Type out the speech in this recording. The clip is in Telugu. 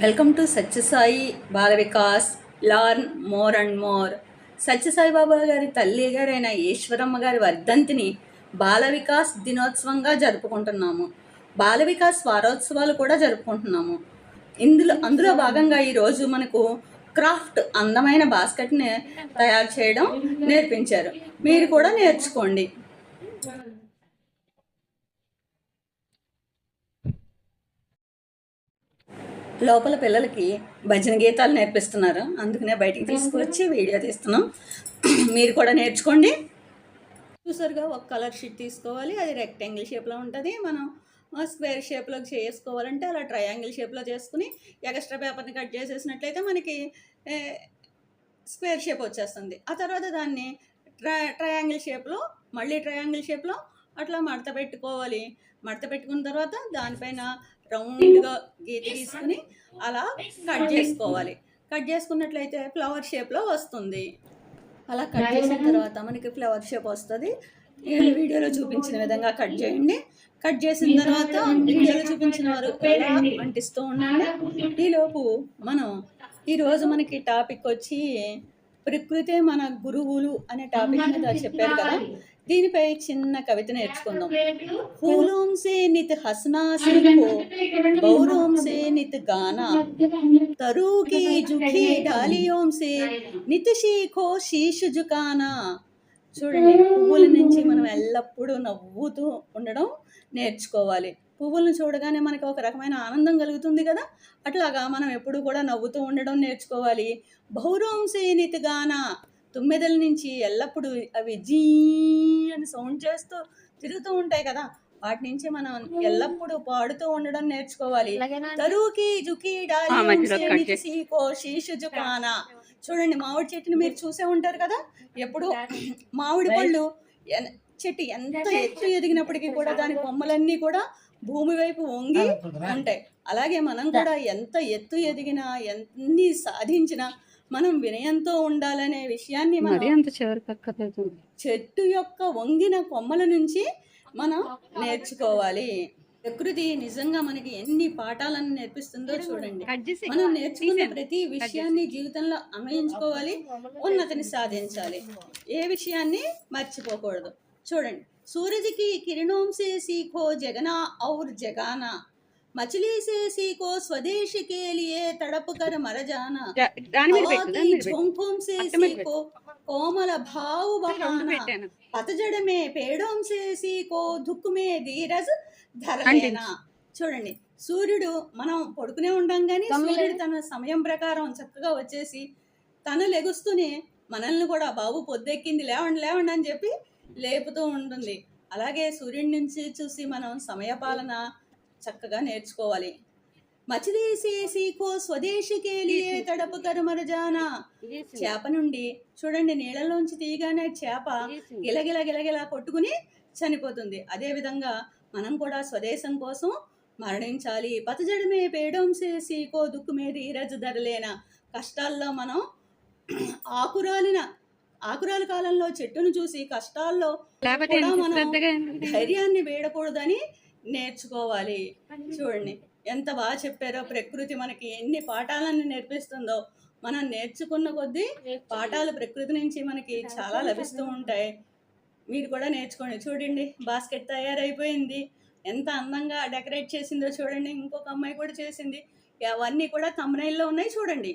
Welcome to Sathya Sai Bal Vikas learn more and more. Sathya Sai Baba గారి తల్లి గారైన ఈశ్వరమ్మ గారి వర్ధంతిని బాల వికాస్ దినోత్సవంగా జరుపుకుంటున్నాము. బాల వికాస్ వారోత్సవాలు కూడా జరుపుకుంటున్నాము. అందులో భాగంగా ఈరోజు మనకు క్రాఫ్ట్ అందమైన బాస్కెట్ని తయారు చేయడం నేర్పించారు. మీరు కూడా నేర్చుకోండి. లోపల పిల్లలకి భజన గీతాలు నేర్పిస్తున్నారు, అందుకనే బయటికి తీసుకువచ్చి వీడియో తీస్తున్నాం. మీరు కూడా నేర్చుకోండి. చూసారుగా, ఒక కలర్ షీట్ తీసుకోవాలి. అది రెక్టాంగిల్ షేప్లో ఉంటుంది. మనం స్క్వేర్ షేప్లో చేసుకోవాలంటే అలా ట్రయాంగిల్ షేప్లో చేసుకుని ఎక్స్ట్రా పేపర్ని కట్ చేసేసినట్లయితే మనకి స్క్వేర్ షేప్ వచ్చేస్తుంది. ఆ తర్వాత దాన్ని ట్రయాంగిల్ షేప్లో ట్రయాంగిల్ షేప్లో అట్లా మడత పెట్టుకోవాలి. మడత పెట్టుకున్న తర్వాత దానిపైన రౌండ్గా గీత తీసుకుని అలా కట్ చేసుకోవాలి. కట్ చేసుకున్నట్లయితే ఫ్లవర్ షేప్లో వస్తుంది. అలా కట్ చేసిన తర్వాత మనకి ఫ్లవర్ షేప్ వస్తుంది. వీడియోలో చూపించిన విధంగా కట్ చేయండి. కట్ చేసిన తర్వాత వీడియోలో చూపించిన వారు అంటిస్తూ ఉండండి. ఈలోపు మనం ఈరోజు మనకి టాపిక్ వచ్చి ప్రకృతే మన గురువులు అనే టాపిక్ మీద చెప్పారు కదా, దీనిపై చిన్న కవిత నేర్చుకుందాం. फूलों से नित हंसना सीखो, बहुरों से नित गाना, तरु की झुकी डालियों से नित सीखो शीश झुकाना. చూడండి, పువ్వుల నుంచి మనం ఎల్లప్పుడూ నవ్వుతూ ఉండడం నేర్చుకోవాలి. పువ్వులను చూడగానే మనకి ఒక రకమైన ఆనందం కలుగుతుంది కదా, అట్లాగా మనం ఎప్పుడు కూడా నవ్వుతూ ఉండడం నేర్చుకోవాలి. బహురోం సే నిత్ గానా, తుమ్మెదల నుంచి ఎల్లప్పుడూ అవి జీ అని సౌండ్ చేస్తూ తిరుగుతూ ఉంటాయి కదా, వాటి నుంచి మనం ఎల్లప్పుడూ పాడుతూ ఉండడం నేర్చుకోవాలి. తరుకి జుకి సీకో శీషు జుకానా. చూడండి, మామిడి చెట్టుని మీరు చూసే ఉంటారు కదా, ఎప్పుడు మామిడి పళ్ళు చెట్టు ఎంత ఎత్తు ఎదిగినప్పటికీ కూడా దాని కొమ్మలన్నీ కూడా భూమి వైపు వంగి ఉంటాయి. అలాగే మనం కూడా ఎంత ఎత్తు ఎదిగినా ఎన్ని సాధించినా మనం వినయంతో ఉండాలనే విషయాన్ని చెట్టు యొక్క వంగిన కొమ్మల నుంచి మనం నేర్చుకోవాలి. ప్రకృతి నిజంగా మనకి ఎన్ని పాఠాలను నేర్పిస్తుందో చూడండి. మనం నేర్చుకున్న ప్రతి విషయాన్ని జీవితంలో అన్వయించుకోవాలి, ఉన్నతిని సాధించాలి. ఏ విషయాన్ని మర్చిపోకూడదు. చూడండి, సూరజ్కి కిరణోం సే సీఖో జగనా ఔర్ జగానా, मछली से सीखो स्वदेश के लिए तड़प कर मर जाना, हवा की झोंकों से सीखो कोमल भाव बहाना, पतझड़ में पेड़ों से सीखो दुख में धीरज धर लेना. చూడండి, సూర్యుడు మనం పడుకునే ఉంటాం కానీ సూర్యుడు తన సమయం ప్రకారం చక్కగా వచ్చేసి తను లెగుస్తూనే మనల్ని కూడా బాబు పొద్దెక్కింది లేవండి లేవండి అని చెప్పి లేపుతూ ఉంటుంది. అలాగే సూర్యుడి నుంచి చూసి మనం సమయపాలన చక్కగా నేర్చుకోవాలి. మచిలీ సే సీఖో స్వదేశికే లియే తడప కర్ మర్ జానా. చేప నుండి చూడండి, నీళ్ళలోంచి తీయగానే చేప గిలగిల గిలగిలా కొట్టుకుని చనిపోతుంది. అదేవిధంగా మనం కూడా స్వదేశం కోసం మరణించాలి. పతజడమే పేడోం సే సీఖో దుక్కు మీద ఈరజు ధరలేనా. కష్టాల్లో మనం ఆకురాల కాలంలో చెట్టును చూసి కష్టాల్లో కూడా మనం ధైర్యాన్ని వేయకూడదని నేర్చుకోవాలి. చూడండి, ఎంత బాగా చెప్పారో. ప్రకృతి మనకి ఎన్ని పాఠాలను నేర్పిస్తుందో, మనం నేర్చుకున్న కొద్దీ పాఠాలు ప్రకృతి నుంచి మనకి చాలా లభిస్తూ ఉంటాయి. మీరు కూడా నేర్చుకోండి. చూడండి, బాస్కెట్ తయారైపోయింది. ఎంత అందంగా డెకరేట్ చేసిందో చూడండి. ఇంకొక అమ్మాయి కూడా చేసింది. అవన్నీ కూడా థంబ్నెయిల్లో ఉన్నాయి, చూడండి.